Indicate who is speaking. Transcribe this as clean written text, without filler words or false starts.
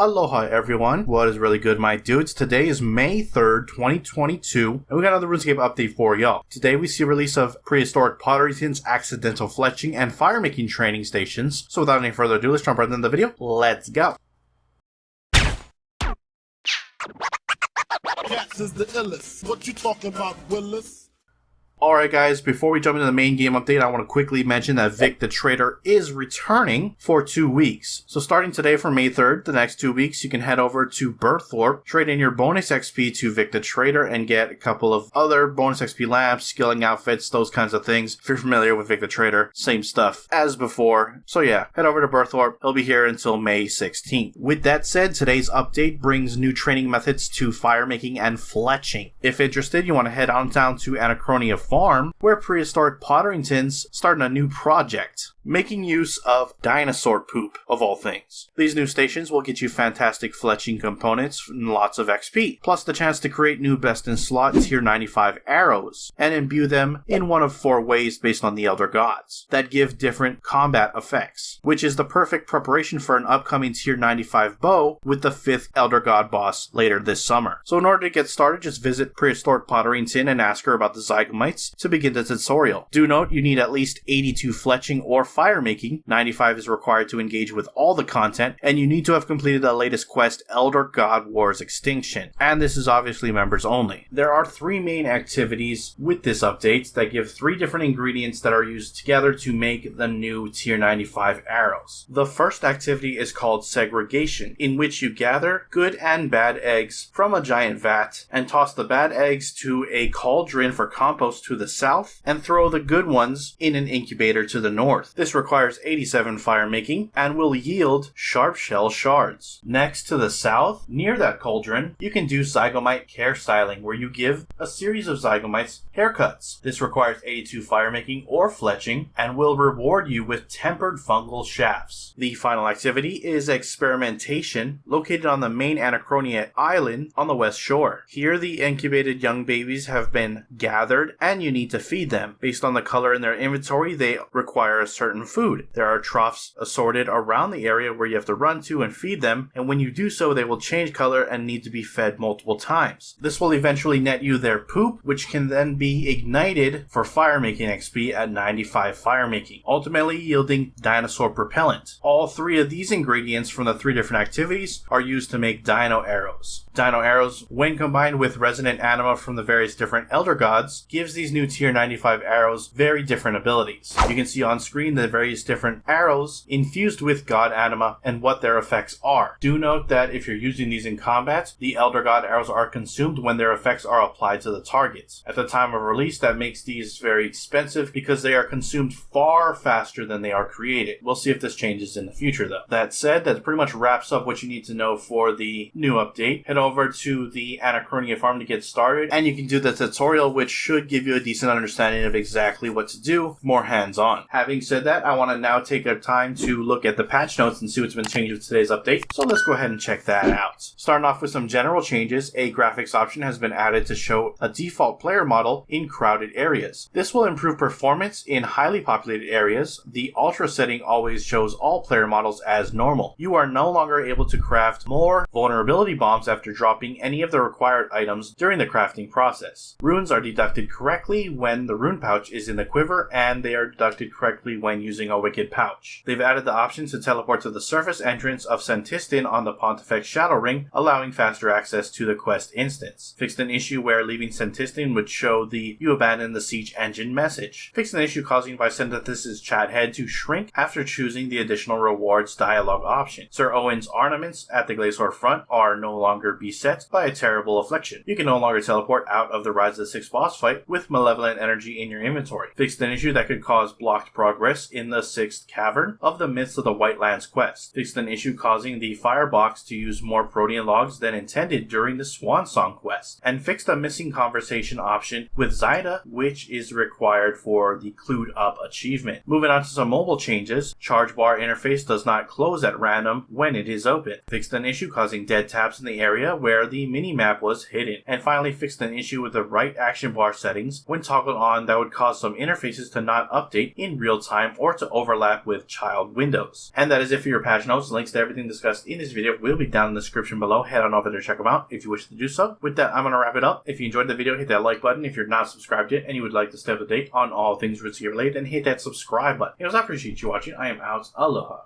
Speaker 1: Aloha everyone, what is really good my dudes? Today is May 3rd, 2022, and we got another RuneScape update for y'all. Today we see a release of Prehistoric pottery tins, accidental fletching, and firemaking training stations. So without any further ado, let's jump right into the video. Let's go!
Speaker 2: Cats is the illest. What you talking about, Willis?
Speaker 1: Alright guys, before we jump into the main game update, I want to quickly mention that Vic the Trader is returning for 2 weeks. So starting today for May 3rd, the next 2 weeks, you can head over to Berthorpe, trade in your bonus XP to Vic the Trader, and get a couple of other bonus XP lamps, skilling outfits, those kinds of things. If you're familiar with Vic the Trader, same stuff as before. So yeah, head over to Berthorpe. He'll be here until May 16th. With that said, today's update brings new training methods to firemaking and fletching. If interested, you want to head on down to Anachronia farm, where Prehistoric pottery tins starting a new project, making use of dinosaur poop, of all things. These new stations will get you fantastic fletching components and lots of XP, plus the chance to create new best in slot tier 95 arrows, and imbue them in one of 4 ways based on the Elder Gods, that give different combat effects, which is the perfect preparation for an upcoming tier 95 bow with the 5th Elder God boss later this summer. So in order to get started, just visit Prehistoric pottery tin and ask her about the Zygomites to begin the tutorial. Do note you need at least 82 fletching or firemaking, 95 is required to engage with all the content, and you need to have completed the latest quest, Elder God Wars Extinction, and this is obviously members only. There are 3 main activities with this update that give 3 different ingredients that are used together to make the new tier 95 arrows. The first activity is called segregation, in which you gather good and bad eggs from a giant vat and toss the bad eggs to a cauldron for compost to the south and throw the good ones in an incubator to the north. This requires 87 firemaking and will yield sharp shell shards. Next to the south, near that cauldron, you can do zygomite hairstyling, where you give a series of zygomites haircuts. This requires 82 firemaking or fletching and will reward you with tempered fungal shafts. The final activity is experimentation, located on the main Anachronia island on the west shore. Here the incubated young babies have been gathered and you need to feed them. Based on the color in their inventory, they require a certain food. There are troughs assorted around the area where you have to run to and feed them, and when you do so, they will change color and need to be fed multiple times. This will eventually net you their poop, which can then be ignited for firemaking XP at 95 firemaking, ultimately yielding dinosaur propellant. All 3 of these ingredients from the 3 different activities are used to make dino arrows. Dino arrows, when combined with resonant anima from the various different Elder Gods, gives these new tier 95 arrows very different abilities. You can see on screen the various different arrows infused with God anima and what their effects are. Do note that if you're using these in combat, the Elder God arrows are consumed when their effects are applied to the targets. At the time of release, that makes these very expensive because they are consumed far faster than they are created. We'll see if this changes in the future though. That said, that pretty much wraps up what you need to know for the new update. Head over to the Anachronia farm to get started, and you can do the tutorial, which should give you a decent understanding of exactly what to do, more hands-on. Having said that, I want to now take a time to look at the patch notes and see what's been changed with today's update, so let's go ahead and check that out. Starting off with some general changes, a graphics option has been added to show a default player model in crowded areas. This will improve performance in highly populated areas. The Ultra setting always shows all player models as normal. You are no longer able to craft more vulnerability bombs after dropping any of the required items during the crafting process. Runes are deducted correctly when the rune pouch is in the quiver, and they are deducted correctly when using a wicked pouch. They've added the option to teleport to the surface entrance of Sentistin on the Pontifex Shadow Ring, allowing faster access to the quest instance. Fixed an issue where leaving Sentistin would show the "You abandoned the siege engine" message. Fixed an issue causing by Synthesis' chat head to shrink after choosing the additional rewards dialogue option. Sir Owen's ornaments at the Glacier front are no longer beset by a terrible affliction. You can no longer teleport out of the Rise of the Six boss fight with malevolent energy in your inventory. Fixed an issue that could cause blocked progress in the 6th cavern of the Myths of the Whitelands quest. Fixed an issue causing the firebox to use more protean logs than intended during the Swan Song quest. And fixed a missing conversation option with Zyda, which is required for the Clued Up achievement. Moving on to some mobile changes, charge bar interface does not close at random when it is open. Fixed an issue causing dead taps in the area where the mini-map was hidden. And finally fixed an issue with the right action bar settings when toggled on that would cause some interfaces to not update in real time or to overlap with child windows. And that is it for your patch notes. Links to everything discussed in this video will be down in the description below. Head on over there to check them out if you wish to do so. With that, I'm going to wrap it up. If you enjoyed the video, hit that like button. If you're not subscribed yet and you would like to stay up to date on all things RuneScape related, then hit that subscribe button. I appreciate you watching. I am out. Aloha.